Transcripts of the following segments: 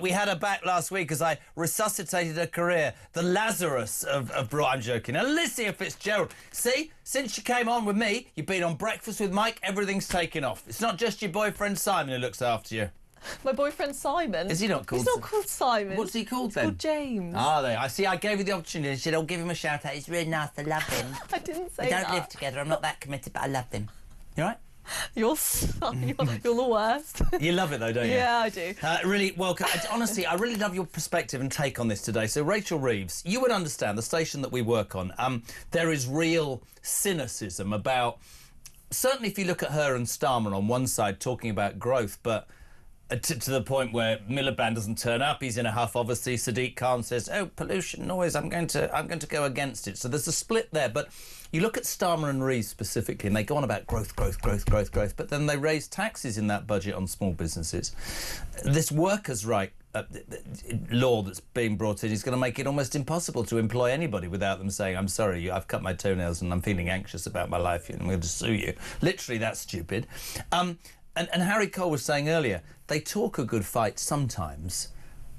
We had her back last week as I resuscitated her career. The Lazarus of I'm joking. Alicia Fitzgerald. See, since you came on with me, you've been on Breakfast with Mike, everything's taken off. It's not just your boyfriend Simon who looks after you. My boyfriend Simon? Is he not called? He's not called Simon. What's he called then? He's called James. Ah, there. I see. I gave you the opportunity. I said, I'll give him a shout out. He's really nice. I love him. I didn't say that. We that. don't live together. I'm not that committed, but I love him. You all right? You're the worst. You love it though, don't you? Yeah, I do. Really, welcome. Honestly, I really love your perspective and take on this today. So, Rachel Reeves, you would understand the station that we work on. There is real cynicism about. Certainly, if you look at her and Starmer on one side talking about growth, but to the point where Miliband doesn't turn up, he's in a huff. Obviously, Sadiq Khan says, "Oh, pollution, noise. I'm going to go against it." So there's a split there. But you look at Starmer and Reeves specifically, and they go on about growth. But then they raise taxes in that budget on small businesses. This workers' right law that's being brought in is going to make it almost impossible to employ anybody without them saying, "I'm sorry, I've cut my toenails and I'm feeling anxious about my life and I'm going to sue you." Literally, that's stupid. And Harry Cole was saying earlier, they talk a good fight sometimes,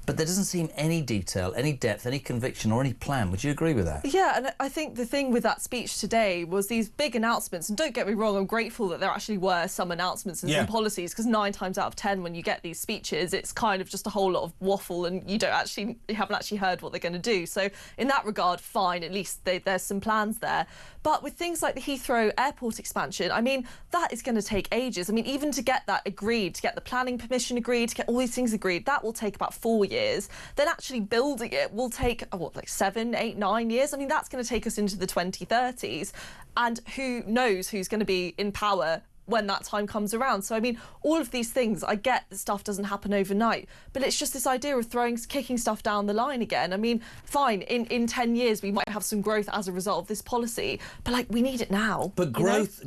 but there doesn't seem any detail, any depth, any conviction or any plan. Would you agree with that? Yeah, and I think the thing with that speech today was these big announcements. And don't get me wrong, I'm grateful that there actually were some announcements and some policies, because 9 times out of 10 when you get these speeches, it's kind of just a whole lot of waffle and you haven't actually heard what they're going to do. So in that regard, fine, at least there's some plans there. But with things like the Heathrow airport expansion, I mean, that is going to take ages. I mean, even to get that agreed, to get the planning permission agreed, to get all these things agreed, that will take about 4 years. Then actually building it will take, like 7, 8, 9 years? I mean, that's going to take us into the 2030s. And who knows who's going to be in power when that time comes around. So, I mean, all of these things, I get that stuff doesn't happen overnight, but it's just this idea of kicking stuff down the line again. I mean, fine, in 10 years, we might have some growth as a result of this policy, but, like, we need it now. But growth,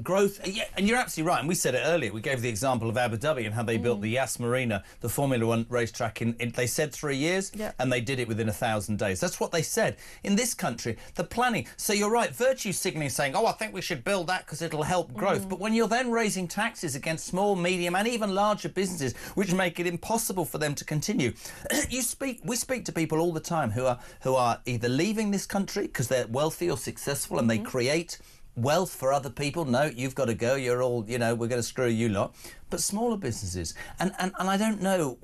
yeah, and you're absolutely right, and we said it earlier, we gave the example of Abu Dhabi and how they built the Yas Marina, the Formula One racetrack, they said 3 years, and they did it within 1,000 days. That's what they said. In this country, the planning, so you're right, virtue signalling, saying, oh, I think we should build that because it'll help growth, but when you're then raising taxes against small, medium and even larger businesses, which make it impossible for them to continue. We speak to people all the time who are either leaving this country because they're wealthy or successful and they create wealth for other people. No, you've got to go, you're all, we're going to screw you lot. But smaller businesses, and I don't know,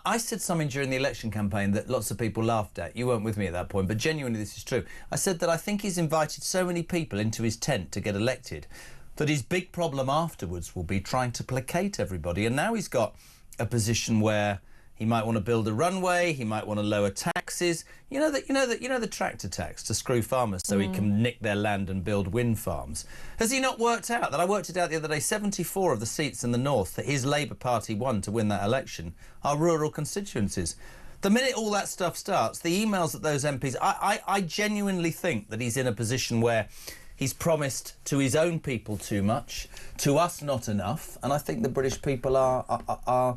I said something during the election campaign that lots of people laughed at. You weren't with me at that point, but genuinely this is true. I said that I think he's invited so many people into his tent to get elected that his big problem afterwards will be trying to placate everybody. And now he's got a position where he might want to build a runway, he might want to lower taxes. You know the tractor tax to screw farmers so he can nick their land and build wind farms. Has he not worked out that I worked it out the other day? 74 of the seats in the north that his Labour Party won to win that election are rural constituencies. The minute all that stuff starts, the emails that those MPs, I genuinely think that he's in a position where he's promised to his own people too much, to us not enough, and I think the British people are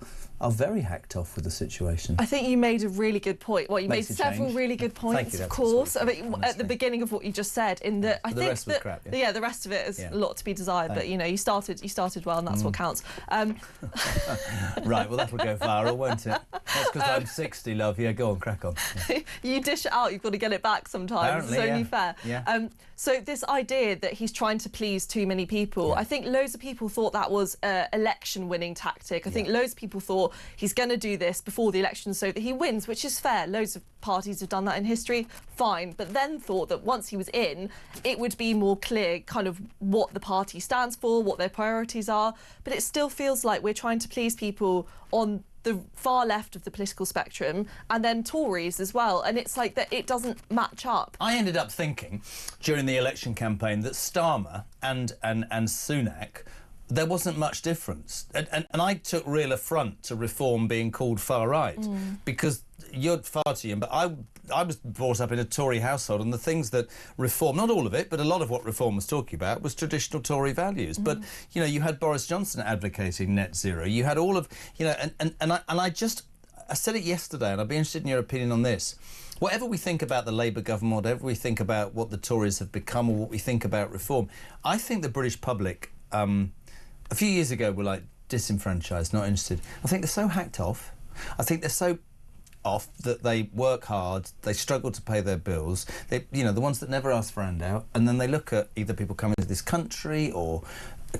very hacked off with the situation. I think you made a really good point. Well, you made several really good points, of course. I mean, at the beginning of what you just said, in that I think the rest was crap. Yeah, the rest of it is a lot to be desired. But you started well, and that's what counts. Right, well that'll go viral, won't it? That's because I'm 60, love. Yeah, go on, crack on. Yeah. You dish it out, you've got to get it back sometimes. Apparently, it's only fair. Yeah. So this idea that he's trying to please too many people, I think loads of people thought that was an election-winning tactic. I think loads of people thought he's going to do this before the election so that he wins, which is fair. Loads of parties have done that in history, fine. But then thought that once he was in, it would be more clear kind of what the party stands for, what their priorities are. But it still feels like we're trying to please people on the far left of the political spectrum, and then Tories as well, and it's like that it doesn't match up. I ended up thinking during the election campaign that Starmer and Sunak, there wasn't much difference, and I took real affront to Reform being called far right, because you're far too young, but I was brought up in a Tory household, and the things that Reform, not all of it, but a lot of what Reform was talking about was traditional Tory values. But, you had Boris Johnson advocating net zero. You had all of, and I said it yesterday, and I'd be interested in your opinion on this. Whatever we think about the Labour government, whatever we think about what the Tories have become or what we think about Reform, I think the British public, a few years ago, were like disenfranchised, not interested. I think they're so hacked off. I think they're so off that they work hard, they struggle to pay their bills, they, you know, the ones that never ask for a handout, and then they look at either people coming to this country or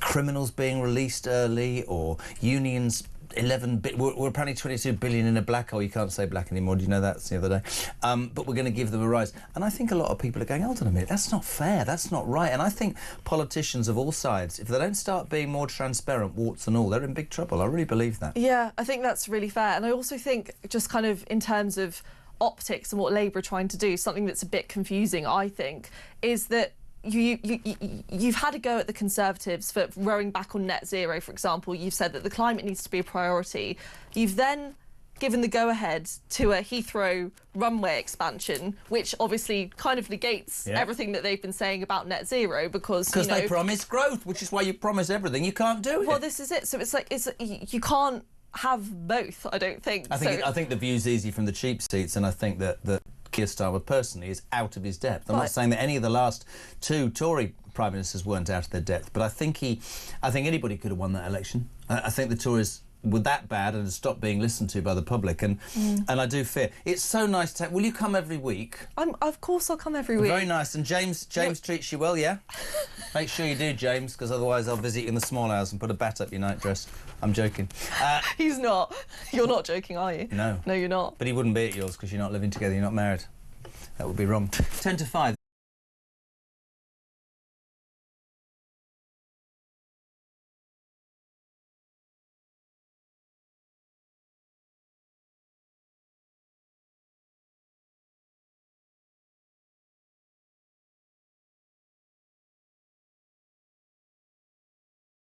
criminals being released early or unions 11 we're apparently 22 billion in a black hole. You can't say black anymore. Do you know that? That's the other day. But we're going to give them a rise. And I think a lot of people are going, hold on a minute, that's not fair, that's not right. And I think politicians of all sides, if they don't start being more transparent, warts and all, they're in big trouble. I really believe that. Yeah, I think that's really fair. And I also think, just kind of in terms of optics and what Labour are trying to do, something that's a bit confusing, I think, is that you've had a go at the Conservatives for rowing back on net zero, for example. You've said that the climate needs to be a priority. You've then given the go-ahead to a Heathrow runway expansion, which obviously kind of negates everything that they've been saying about net zero, because they promise growth, which is why you promise everything. You can't do it. Well, this is it. So it's like you can't have both, I don't think. I think the view's easy from the cheap seats, and I think that Keir Starmer personally is out of his depth. I'm not saying that any of the last two Tory Prime Ministers weren't out of their depth, but I think anybody could have won that election. I think the Tories were that bad and had stopped being listened to by the public, and I do fear. It's so nice to... Will you come every week? Of course I'll come every week. Very nice. And James treats you well, yeah? Make sure you do, James, because otherwise I'll visit you in the small hours and put a bat up your nightdress. I'm joking. He's not. You're not joking, are you? No. No, you're not. But he wouldn't be at yours because you're not living together, you're not married. That would be wrong. 10 to 5.